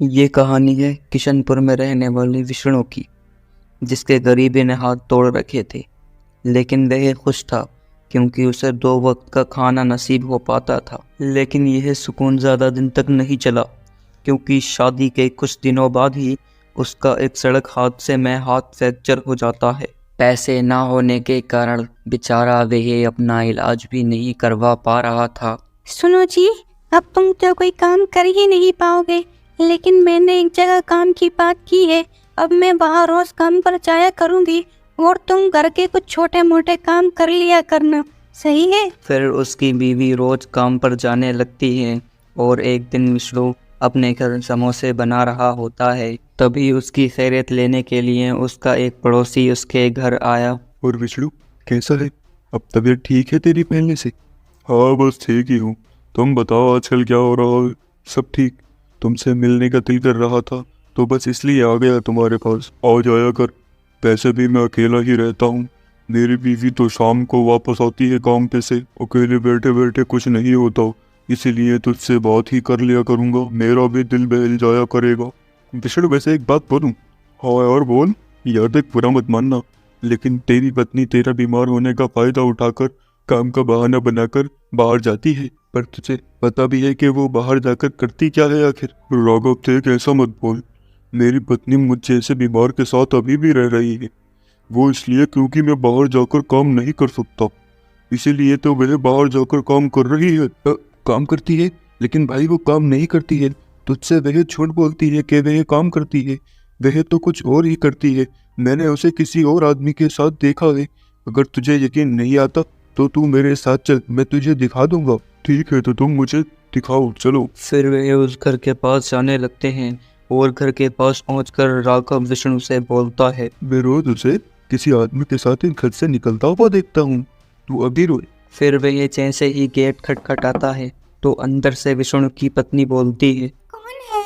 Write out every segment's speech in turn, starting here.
ये कहानी है किशनपुर में रहने वाले विष्णु की, जिसके गरीबी ने हाथ तोड़ रखे थे। लेकिन वह खुश था क्योंकि उसे 2 वक्त का खाना नसीब हो पाता था। लेकिन यह सुकून ज़्यादा दिन तक नहीं चला, क्योंकि शादी के कुछ दिनों बाद ही उसका एक सड़क हादसे में हाथ फ्रैक्चर हो जाता है। पैसे ना होने के कारण बेचारा वह अपना इलाज भी नहीं करवा पा रहा था। सुनो जी, अब तुम तो कोई काम कर ही नहीं पाओगे, लेकिन मैंने एक जगह काम की बात की है। अब मैं वहाँ रोज काम पर जाया करूँगी और तुम घर के कुछ छोटे मोटे काम कर लिया करना, सही है? फिर उसकी बीवी रोज काम पर जाने लगती है और एक दिन विष्णु अपने घर समोसे बना रहा होता है। तभी उसकी खैरियत लेने के लिए उसका एक पड़ोसी उसके घर आया। और विष्णु, कैसा है? अब तबीयत ठीक है तेरी पहले से? हाँ, बस ठीक ही हूँ। तुम बताओ, आजकल क्या हो रहा है? सब ठीक? तुमसे मिलने का दिल कर रहा था, तो बस इसलिए आ गया तुम्हारे पास। आ जाया कर। वैसे भी मैं अकेला ही रहता हूँ। मेरी बीवी तो शाम को वापस आती है काम पे से। अकेले बैठे बैठे कुछ नहीं होता, इसीलिए तुझसे बात ही कर लिया करूँगा। मेरा भी दिल बहल जाया करेगा। विष्णु, वैसे एक बात बोलूँ? हाँ यार, बोल। यार देख, बुरा मत मानना, लेकिन तेरी पत्नी तेरा बीमार होने का फायदा उठाकर काम का बहाना बनाकर बाहर जाती है। पर तुझे पता भी है कि वो बाहर जाकर करती क्या है आखिर? राघव, देख ऐसा मत बोल। मेरी पत्नी मुझ जैसे बीमार के साथ अभी भी रह रही है। वो इसलिए क्योंकि मैं बाहर जाकर काम नहीं कर सकता, इसीलिए तो वह बाहर जाकर काम कर रही है। काम करती है? लेकिन भाई वो काम नहीं करती है। तुझसे वह झूठ बोलती है कि वह काम करती है। वह तो कुछ और ही करती है। मैंने उसे किसी और आदमी के साथ देखा है। अगर तुझे यकीन नहीं आता तो तू मेरे साथ चल, मैं तुझे दिखा दूंगा। ठीक है, तो तुम मुझे दिखाओ, चलो। फिर वे उस घर के पास जाने लगते हैं और घर के पास पहुंचकर राघव विष्णु से बोलता है। मैं रोज उसे किसी आदमी के साथ इन घर से निकलता हुआ देखता हूँ। तू अभी रोए? फिर वह जैसे ही गेट खटखटाता है तो अंदर से विष्णु की पत्नी बोलती है। कौन है?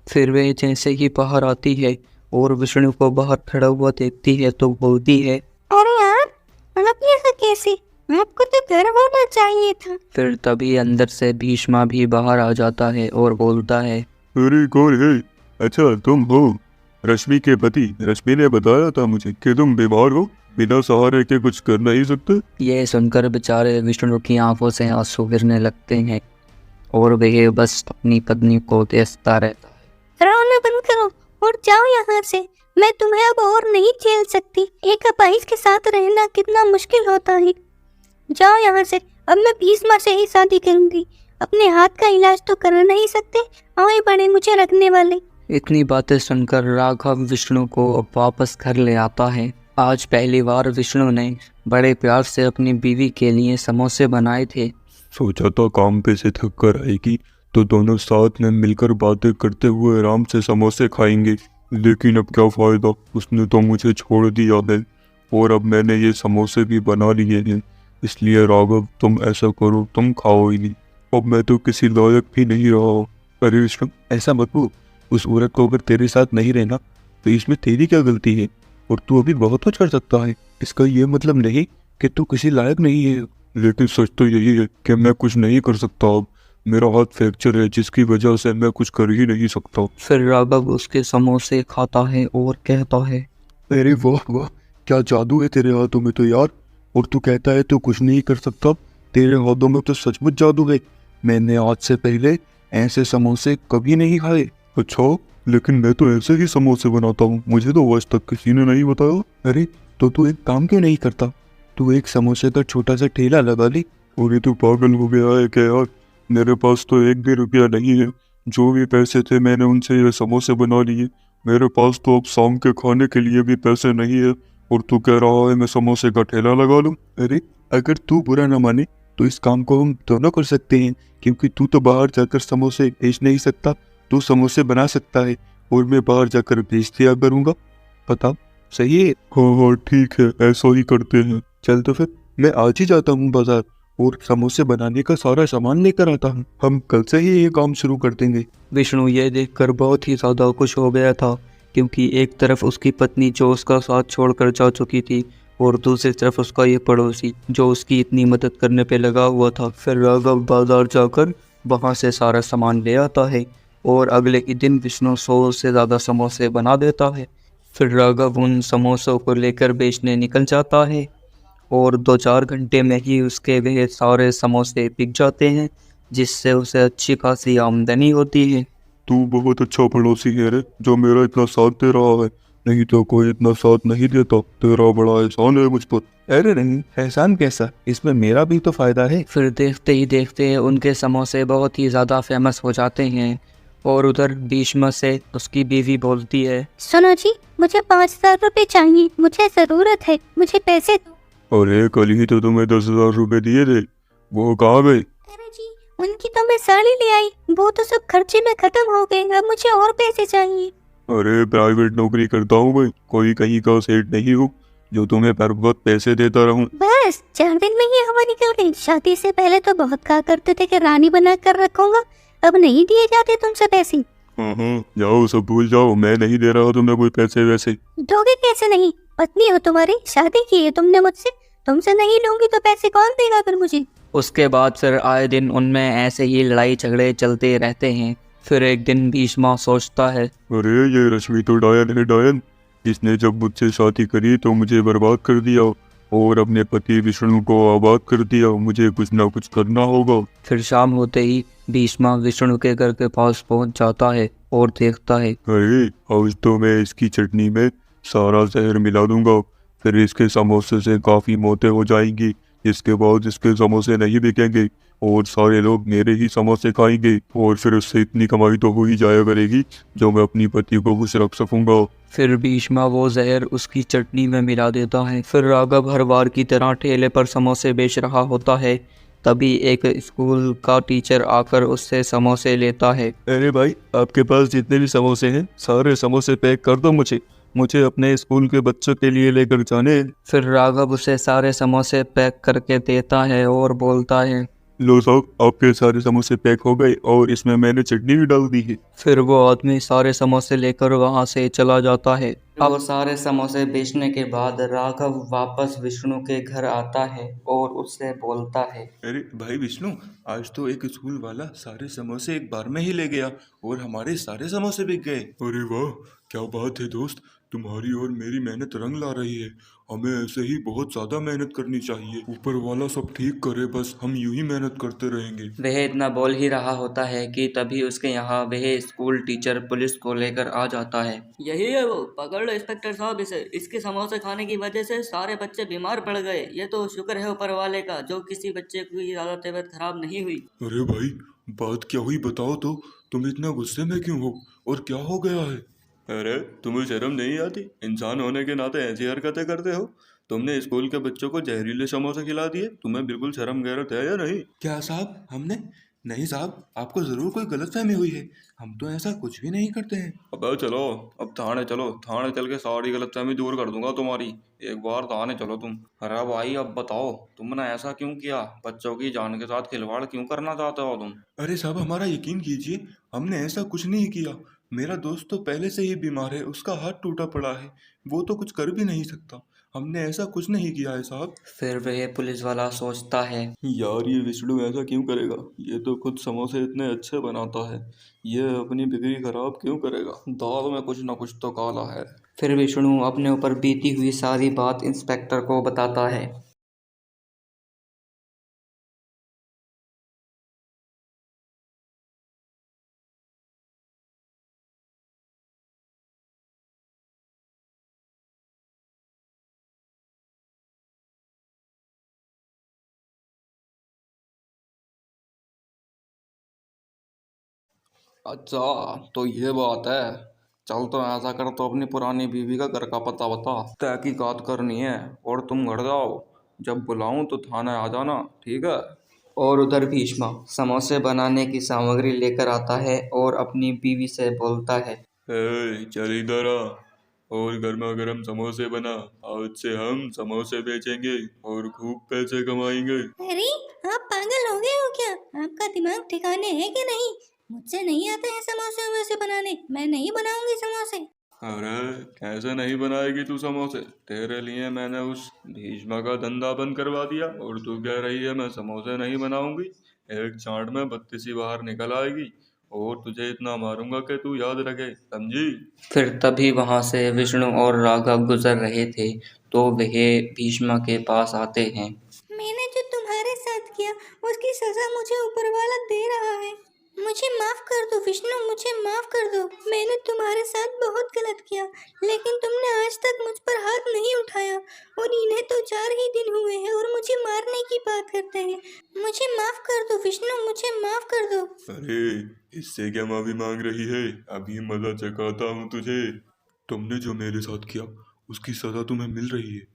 फिर वह जैसे ही बाहर आती है और विष्णु को बाहर खड़ा हुआ देखती है तो बोलती है, अरे यार, आप यहाँ कैसे? आपको तो घर होना चाहिए था। फिर तभी अंदर से भीष्मा भी बाहर आ जाता है और बोलता है। अरे कौन है? अच्छा, तुम हो रश्मि के पति। रश्मि ने बताया था मुझे कि तुम बीमार हो, बिना सहारे के कुछ कर नहीं सकते। यह सुनकर बेचारे विष्णु की आंखों से आंसू गिरने लगते हैं और वह बस अपनी पत्नी को देखता रहता है। रोना बंद करो और जाओ यहाँ से। मैं तुम्हें अब और नहीं झेल सकती। एक अपाहिज के साथ रहना कितना मुश्किल होता है। जाओ यहाँ से। अब मैं भीष्मा से ही शादी करूंगी। अपने हाथ का इलाज तो कर नहीं सकते, आए बड़े मुझे रखने वाले। इतनी बातें सुनकर राघव विष्णु को वापस घर ले आता है। आज पहली बार विष्णु ने बड़े प्यार से अपनी बीवी के लिए समोसे बनाए थे। सोचा था काम पे से थक कर आएगी तो दोनों साथ में मिलकर बातें करते हुए आराम से समोसे खाएंगे, लेकिन अब क्या फायदा, उसने तो मुझे छोड़ दिया है और अब मैंने ये समोसे भी बना लिए हैं। इसलिए राघव, तुम ऐसा करो, तुम खाओ ही नहीं। अब मैं तो किसी लायक भी नहीं रहा हूँ। अरे विष्णु, ऐसा मत बोल। उस औरत को अगर तेरे साथ नहीं रहना तो इसमें तेरी क्या गलती है? और तू अभी बहुत कुछ कर सकता है। इसका ये मतलब नहीं कि तू किसी लायक नहीं है। लेकिन सच तो यही है कि मैं कुछ नहीं कर सकता। अब मेरा हाथ फ्रैक्चर है, जिसकी वजह से मैं कुछ कर ही नहीं सकता। फिर राघव उसके समोसे खाता है और कहता है, अरे वाह वाह, क्या जादू है तेरे हाथों में तो यार। और तू कहता है तू कुछ नहीं कर सकता? तेरे हाथों में तो सचमुच जादू है। मैंने आज से पहले ऐसे समोसे कभी नहीं खाए। अच्छा, लेकिन मैं तो ऐसे ही समोसे बनाता हूँ, मुझे तो आज तक किसी ने नहीं बताया। अरे तो तू एक काम क्यों नहीं करता? तू एक समोसे का छोटा सा ठेला लगा ली। अरे तू पागल हो गया है क्या यार? मेरे पास तो 1 भी रुपया नहीं है। जो भी पैसे थे मैंने उनसे ये समोसे बना लिए। मेरे पास तो अब शाम के खाने के लिए भी पैसे नहीं है, और तू कह रहा है मैं समोसे का ठेला लगा लूं? अरे अगर तू बुरा ना माने तो इस काम को हम दोनों कर सकते हैं, क्योंकि तू तो बाहर जाकर समोसे बेच नहीं सकता। तू समोसे बना सकता है और मैं बाहर जाकर बेच दिया करूँगा। बताओ, सही है? हाँ हाँ ठीक है, ऐसा ही करते हैं। चल तो फिर मैं आज ही जाता हूँ बाजार और समोसे बनाने का सारा सामान लेकर आता हूँ। हम कल से ही ये काम शुरू कर देंगे। विष्णु ये देखकर बहुत ही ज़्यादा खुश हो गया था, क्योंकि एक तरफ उसकी पत्नी जो उसका साथ छोड़कर जा चुकी थी और दूसरी तरफ उसका ये पड़ोसी जो उसकी इतनी मदद करने पे लगा हुआ था। फिर राघव बाजार जाकर वहाँ से सारा सामान ले आता है और अगले ही दिन विष्णु 100 से ज़्यादा समोसे बना देता है। फिर राघव उन समोसों को लेकर बेचने निकल जाता है और 2-4 घंटे में ही उसके वह सारे समोसे बिक जाते हैं, जिससे उसे अच्छी खासी आमदनी होती है। तू बहुत अच्छा पड़ोसी है रे, जो मेरा इतना साथ दे रहा है। नहीं तो कोई इतना साथ नहीं देता। तेरा बड़ा एहसान है मुझ पर। अरे नहीं, एहसान कैसा, इसमें मेरा भी तो फायदा है। फिर देखते ही देखते उनके समोसे बहुत ही ज़्यादा फेमस हो जाते हैं और उधर भीष्म से उसकी बीवी बोलती है, सुनो जी, मुझे 5,000 रुपये चाहिए, मुझे ज़रूरत है, मुझे पैसे दो। अरे कल ही तो तुम्हें 10,000 रुपए दिए थे, वो कहाँ गए? अरे जी, उनकी तो मैं साड़ी ले आई, वो तो सब खर्चे में खत्म हो गए, अब मुझे और पैसे चाहिए। अरे प्राइवेट नौकरी करता हूँ मैं, कोई कहीं का सेठ नहीं हूँ जो तुम्हें पर वक्त पैसे देता रहूं। बस 4 दिन में ही हवा निकल गई। शादी से पहले तो बहुत कहा करते थे कि रानी बना कर रखूंगा, अब नहीं दिए जाते तुमसे पैसे। जाओ सब भूल जाओ, मैं नहीं दे रहा तुम्हें कोई पैसे वैसे। दोगे कैसे नहीं, पत्नी हो तुम्हारी, शादी की है तुमने मुझसे, तुमसे नहीं लूंगी तो पैसे कौन देगा फिर मुझे। उसके बाद फिर आए दिन उनमें ऐसे ही लड़ाई झगड़े चलते रहते हैं। फिर एक दिन भीष्मा सोचता है, अरे ये रश्मि तो डायन है, डायन। इसने जब मुझसे शादी करी तो मुझे बर्बाद कर दिया और अपने पति विष्णु को आबाद कर दिया। मुझे कुछ ना कुछ करना होगा। फिर शाम होते ही भीष्मा विष्णु के घर के पास पहुंच जाता है और देखता है, अरे आज तो मैं इसकी चटनी में सारा जहर मिला दूंगा, फिर इसके समोसे से काफी मौतें हो जाएंगी। इसके बाद इसके समोसे नहीं बिकेंगे और सारे लोग मेरे ही समोसे खाएंगे और फिर उससे इतनी कमाई तो हो ही जाया करेगी जो मैं अपनी पति को खुश रख सकूंगा। फिर भीष्मा वो जहर उसकी चटनी में मिला देता है। फिर राघव हर बार की तरह ठेले पर समोसे बेच रहा होता है। तभी एक स्कूल का टीचर आकर उससे समोसे लेता है। अरे भाई, आपके पास जितने भी समोसे हैं सारे समोसे पैक कर दो, मुझे अपने स्कूल के बच्चों के लिए लेकर जाने हैं। फिर राघव उसे सारे समोसे पैक करके देता है और बोलता है, लो साहब, आपके सारे समोसे पैक हो गए और इसमें मैंने चटनी भी डाल दी है। फिर वो आदमी सारे समोसे लेकर वहां से चला जाता है। अब सारे समोसे बेचने के बाद राघव वापस विष्णु के घर आता है और उससे बोलता है, अरे भाई विष्णु, आज तो एक स्कूल वाला सारे समोसे एक बार में ही ले गया और हमारे सारे समोसे बिक गए। अरे वाह, क्या बात है दोस्त, तुम्हारी और मेरी मेहनत रंग ला रही है। हमें ऐसे ही बहुत ज्यादा मेहनत करनी चाहिए। ऊपर वाला सब ठीक करे, बस हम यूं ही मेहनत करते रहेंगे। वह इतना बोल ही रहा होता है कि तभी उसके यहाँ वह स्कूल टीचर पुलिस को लेकर आ जाता है। यही है वो, पकड़ लो इंस्पेक्टर साहब इसे। इसके समोसे खाने की वजह से सारे बच्चे बीमार पड़ गए। ये तो शुक्र है ऊपर वाले का जो किसी बच्चे की ज्यादा तबीयत खराब नहीं हुई। अरे भाई, बात क्या हुई बताओ तो, तुम इतना गुस्से में क्यों हो और क्या हो गया है? अरे तुम्हें शर्म नहीं आती? इंसान होने के नाते ऐसी हरकतें करते हो। तुमने स्कूल के बच्चों को जहरीले समोसे खिला दिए, तुम्हें बिल्कुल शर्म गैरत है या नहीं? क्या साहब, हमने नहीं साहब, आपको जरूर कोई गलतफहमी हुई है, हम तो ऐसा कुछ भी नहीं करते हैं। अबे चलो, अब थाने चलो, थाने चल के सारी गलतफहमी दूर कर दूंगा तुम्हारी। एक बार थाने चलो तुम। अरे भाई अब बताओ, तुमने ऐसा क्यों किया? बच्चों की जान के साथ खिलवाड़ क्यों करना चाहते हो तुम? अरे साहब, हमारा यकीन कीजिए, हमने ऐसा कुछ नहीं किया। मेरा दोस्त तो पहले से ही बीमार है, उसका हाथ टूटा पड़ा है, वो तो कुछ कर भी नहीं सकता। हमने ऐसा कुछ नहीं किया है साहब। फिर वह पुलिस वाला सोचता है, यार ये विष्णु ऐसा क्यों करेगा? ये तो खुद समोसे इतने अच्छे बनाता है, ये अपनी बिक्री खराब क्यों करेगा? दाल में कुछ ना कुछ तो काला है। फिर विष्णु अपने ऊपर बीती हुई सारी बात इंस्पेक्टर को बताता है। अच्छा, तो ये बात है। चल तो ऐसा कर, तो अपनी पुरानी बीवी का घर का पता बता, तहकीकात करनी है। और तुम घर जाओ, जब बुलाऊं तो थाने आ जाना, ठीक है? और उधर भीष्मा समोसे बनाने की सामग्री लेकर आता है और अपनी बीवी से बोलता है, चल इधर आ और गर्मा गर्म समोसे बना। आज से हम समोसे बेचेंगे और खूब पैसे कमाएंगे। अरे, आप पागल हो गए हो क्या? आपका दिमाग ठिकाने है कि नहीं? मुझसे नहीं आता है समोसे वैसे बनाने, मैं नहीं बनाऊंगी समोसे। अरे कैसे नहीं बनाएगी तू समोसे? तेरे लिए मैंने उस भीष्मा का धंधा बंद करवा दिया और तू कह रही है मैं समोसे नहीं बनाऊंगी। एक चाट में बत्तीसी बाहर निकल आएगी और तुझे इतना मारूंगा कि तू याद रखे, समझी? फिर तभी वहां से विष्णु और राघव गुजर रहे थे तो वह भीष्म के पास आते हैं। मैंने जो तुम्हारे साथ किया उसकी सजा मुझे ऊपर वाला दे रहा है। मुझे माफ कर दो विष्णु, मुझे माफ कर दो। मैंने तुम्हारे साथ बहुत गलत किया, लेकिन तुमने आज तक मुझ पर हाथ नहीं उठाया और इन्हें तो 4 ही दिन हुए हैं और मुझे मारने की बात करते हैं। मुझे माफ कर दो विष्णु, मुझे माफ कर दो। अरे इससे क्या माफी मांग रही है? अभी मजा चखाता हूँ तुझे। तुमने जो मेरे साथ किया उसकी सजा तुम्हें मिल रही है,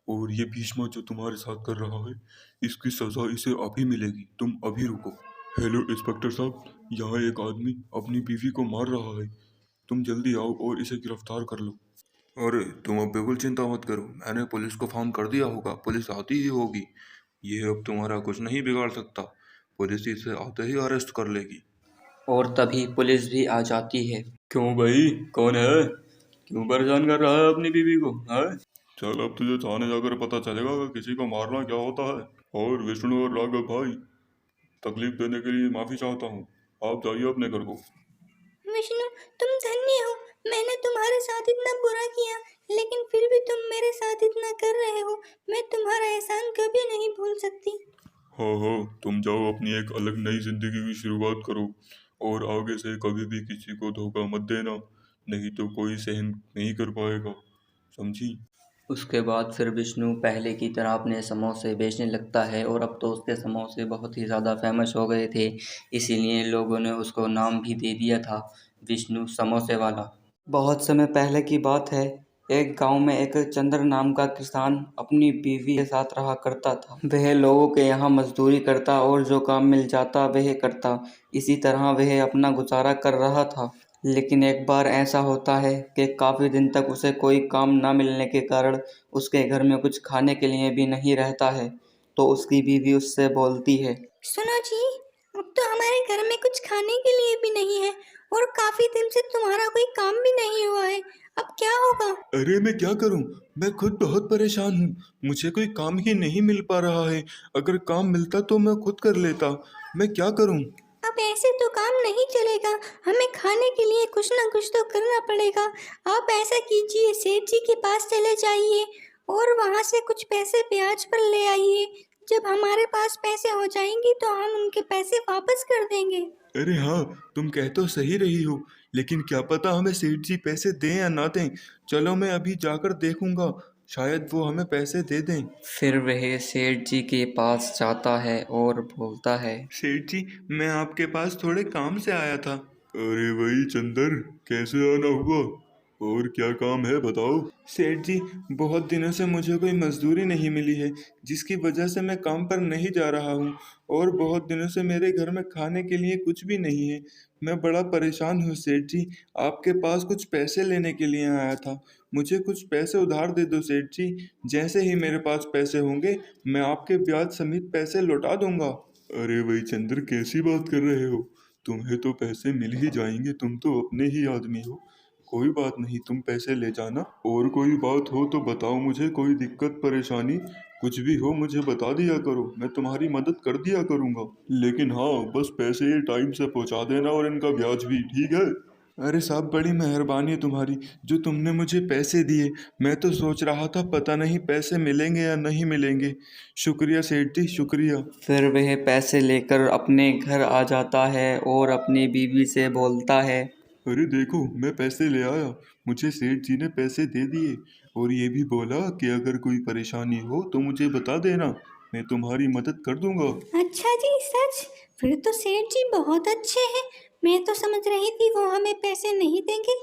और ये भीष्म जो तुम्हारे साथ कर रहा है इसकी सजा इसे अभी मिलेगी। तुम अभी रुको। हेलो इंस्पेक्टर साहब, यहाँ एक आदमी अपनी बीवी को मार रहा है, तुम जल्दी आओ और इसे गिरफ्तार कर लो। अरे तुम अब बिल्कुल चिंता मत करो, मैंने पुलिस को फोन कर दिया होगा, पुलिस आती ही होगी। ये अब तुम्हारा कुछ नहीं बिगाड़ सकता, पुलिस इसे आते ही अरेस्ट कर लेगी। और तभी पुलिस भी आ जाती है। क्यों भाई, कौन है? क्यों परेशान कर रहा है अपनी बीवी को, है? चल अब तुझे थाने जाकर पता चलेगा कि किसी को मारना क्या होता है। और विष्णु और राघव भाई, तकलीफ देने के लिए माफी चाहता हूँ, आप जाइए अपने घर को। विष्णु तुम धन्य हो, मैंने तुम्हारे साथ इतना बुरा किया लेकिन फिर भी तुम मेरे साथ इतना कर रहे हो। मैं तुम्हारा एहसान कभी नहीं भूल सकती। हाँ हाँ, तुम जाओ अपनी एक अलग नई जिंदगी की शुरुआत करो, और आगे से कभी भी किसी को धोखा मत देना, नहीं तो कोई सहन नहीं कर पाएगा, समझी? उसके बाद फिर विष्णु पहले की तरह अपने समोसे बेचने लगता है और अब तो उसके समोसे बहुत ही ज़्यादा फेमस हो गए थे, इसीलिए लोगों ने उसको नाम भी दे दिया था विष्णु समोसे वाला। बहुत समय पहले की बात है, एक गांव में एक चंद्र नाम का किसान अपनी बीवी के साथ रहा करता था। वह लोगों के यहाँ मजदूरी करता और जो काम मिल जाता वह करता। इसी तरह वह अपना गुजारा कर रहा था। लेकिन एक बार ऐसा होता है कि काफ़ी दिन तक उसे कोई काम ना मिलने के कारण उसके घर में कुछ खाने के लिए भी नहीं रहता है। तो उसकी बीवी उससे बोलती है, सुनो जी, अब तो हमारे घर में कुछ खाने के लिए भी नहीं है और काफी दिन से तुम्हारा कोई काम भी नहीं हुआ है। अब क्या होगा? अरे मैं क्या करूं, मैं खुद बहुत परेशान हूँ, मुझे कोई काम ही नहीं मिल पा रहा है। अगर काम मिलता तो मैं खुद कर लेता, मैं क्या करूं? अब ऐसे तो काम नहीं चलेगा, हमें खाने के लिए कुछ ना कुछ तो करना पड़ेगा। आप ऐसा कीजिए, सेठ जी के पास चले जाइए और वहाँ से कुछ पैसे ब्याज पर ले आइए। जब हमारे पास पैसे हो जाएंगे तो हम उनके पैसे वापस कर देंगे। अरे हाँ, तुम कह तो सही रही हो, लेकिन क्या पता हमें सेठ जी पैसे दें या ना दें। चलो मैं अभी जाकर देखूंगा, शायद वो हमें पैसे दे दें। फिर वह सेठ जी के पास जाता है और बोलता है, सेठ जी, मैं आपके पास थोड़े काम से आया था। अरे वही चंदर, कैसे आना हुआ और क्या काम है बताओ? सेठ जी, बहुत दिनों से मुझे कोई मजदूरी नहीं मिली है, जिसकी वजह से मैं काम पर नहीं जा रहा हूँ, और बहुत दिनों से मेरे घर में खाने के लिए कुछ भी नहीं है। मैं बड़ा परेशान हूँ सेठ जी, आपके पास कुछ पैसे लेने के लिए आया था। मुझे कुछ पैसे उधार दे दो सेठ जी, जैसे ही मेरे पास पैसे होंगे मैं आपके ब्याज समेत पैसे लौटा दूंगा। अरे भाई चंद्र, कैसी बात कर रहे हो? तुम्हें तो पैसे मिल ही जाएंगे, तुम तो अपने ही आदमी हो। कोई बात नहीं, तुम पैसे ले जाना, और कोई बात हो तो बताओ मुझे, कोई दिक्कत परेशानी कुछ भी हो मुझे बता दिया करो, मैं तुम्हारी मदद कर दिया करूँगा। लेकिन हाँ, बस पैसे ये टाइम से पहुँचा देना, और इनका ब्याज भी, ठीक है? अरे साहब, बड़ी मेहरबानी है तुम्हारी जो तुमने मुझे पैसे दिए। मैं तो सोच रहा था पता नहीं पैसे मिलेंगे या नहीं मिलेंगे। शुक्रिया सेठ जी, शुक्रिया। फिर वह पैसे लेकर अपने घर आ जाता है और अपनी बीवी से बोलता है, अरे देखो, मैं पैसे ले आया, मुझे सेठ जी ने पैसे दे दिए, और ये भी बोला कि अगर कोई परेशानी हो तो मुझे बता देना, मैं तुम्हारी मदद कर दूंगा। अच्छा जी, सच? फिर तो सेठ जी बहुत अच्छे हैं। मैं तो समझ रही थी वो हमें पैसे नहीं देंगे।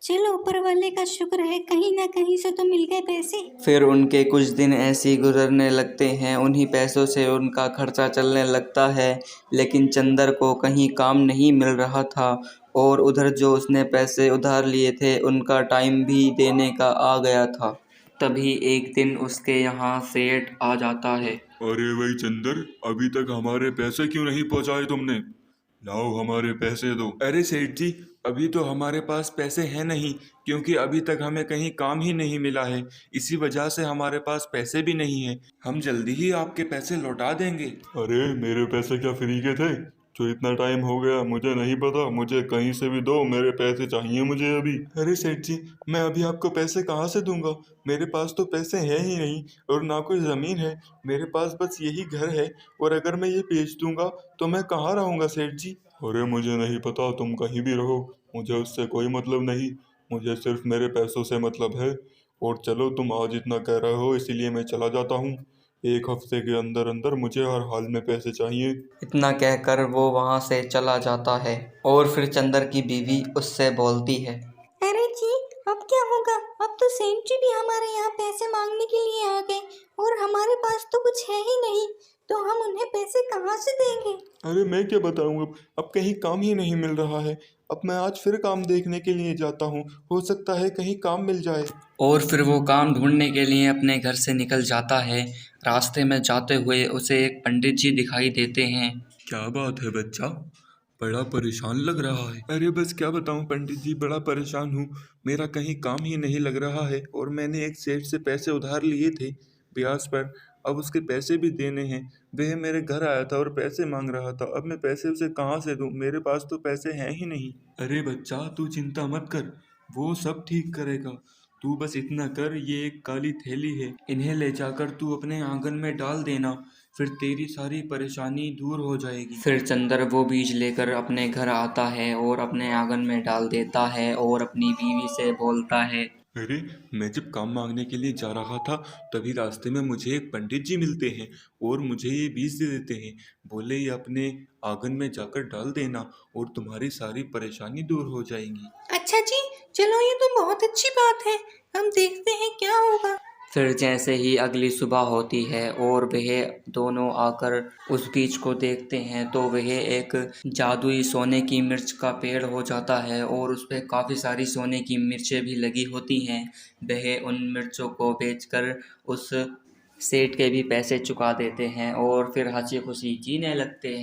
चलो, ऊपर वाले का शुक्र है, कहीं ना कहीं से तो मिल गए पैसे। फिर उनके कुछ दिन ऐसे ही गुजरने लगते हैं। उन्हीं पैसों से उनका खर्चा चलने लगता है। लेकिन चंदर को कहीं काम नहीं मिल रहा था, और उधर जो उसने पैसे उधार लिए थे उनका टाइम भी देने का आ गया था। तभी एक दिन उसके यहाँ सेठ आ जाता है। अरे भाई चंदर, अभी तक हमारे पैसे क्यों नहीं पहुंचाए तुमने? लाओ हमारे पैसे दो। अरे सेठ जी, अभी तो हमारे पास पैसे हैं नहीं, क्योंकि अभी तक हमें कहीं काम ही नहीं मिला है, इसी वजह से हमारे पास पैसे भी नहीं है। हम जल्दी ही आपके पैसे लौटा देंगे। अरे मेरे पैसे क्या फ्री के थे? जो इतना टाइम हो गया मुझे नहीं पता, मुझे कहीं से भी दो, मेरे पैसे चाहिए मुझे अभी। अरे सेठ जी, मैं अभी आपको पैसे कहाँ से दूंगा? मेरे पास तो पैसे हैं ही नहीं और ना कोई ज़मीन है, मेरे पास बस यही घर है और अगर मैं ये बेच दूंगा तो मैं कहाँ रहूंगा सेठ जी? अरे मुझे नहीं पता, तुम कहीं भी रहो, मुझे उससे कोई मतलब नहीं, मुझे सिर्फ मेरे पैसों से मतलब है। और चलो, तुम आज इतना कह रहे हो इसीलिए मैं चला जाता हूँ। 1 हफ्ते के अंदर अंदर मुझे हर हाल में पैसे चाहिए। इतना कहकर वो वहाँ से चला जाता है और फिर चंदर की बीवी उससे बोलती है। अरे जी, अब क्या होगा? अब तो सेठ जी भी हमारे यहाँ पैसे मांगने के लिए आ गए और हमारे पास तो कुछ है ही नहीं, तो हम उन्हें पैसे कहाँ से देंगे? अरे मैं क्या बताऊँ, अब कहीं काम ही नहीं मिल रहा है। अब मैं आज फिर काम देखने के लिए जाता हूँ, हो सकता है कहीं काम मिल जाए। और फिर वो काम ढूंढने के लिए अपने घर से निकल जाता है। रास्ते में जाते हुए उसे एक पंडित जी दिखाई देते हैं। क्या बात है बच्चा, बड़ा परेशान लग रहा है। अरे बस क्या बताऊं पंडित जी, बड़ा परेशान हूँ। मेरा कहीं काम ही नहीं लग रहा है और मैंने एक सेठ से पैसे उधार लिए थे ब्याज पर, अब उसके पैसे भी देने हैं। वह मेरे घर आया था और पैसे मांग रहा था, अब मैं पैसे उसे कहाँ से दूं? मेरे पास तो पैसे हैं ही नहीं। अरे बच्चा, तू चिंता मत कर, वो सब ठीक करेगा। तू बस इतना कर, ये एक काली थैली है, इन्हें ले जाकर तू अपने आंगन में डाल देना, फिर तेरी सारी परेशानी दूर हो जाएगी। फिर चंदर वो बीज लेकर अपने घर आता है और अपने आंगन में डाल देता है और अपनी बीवी से बोलता है। अरे, मैं जब काम मांगने के लिए जा रहा था तभी रास्ते में मुझे एक पंडित जी मिलते हैं और मुझे ये बीज दे देते हैं। बोले ये अपने आंगन में जाकर डाल देना और तुम्हारी सारी परेशानी दूर हो जाएंगी। अच्छा जी, चलो ये तो बहुत अच्छी बात है, हम देखते हैं क्या होगा। फिर जैसे ही अगली सुबह होती है और वह दोनों आकर उस बीज को देखते हैं तो वह एक जादुई सोने की मिर्च का पेड़ हो जाता है और उस पर काफ़ी सारी सोने की मिर्चें भी लगी होती हैं। वह उन मिर्चों को बेचकर उस सेठ के भी पैसे चुका देते हैं और फिर हंसी खुशी जीने लगते हैं।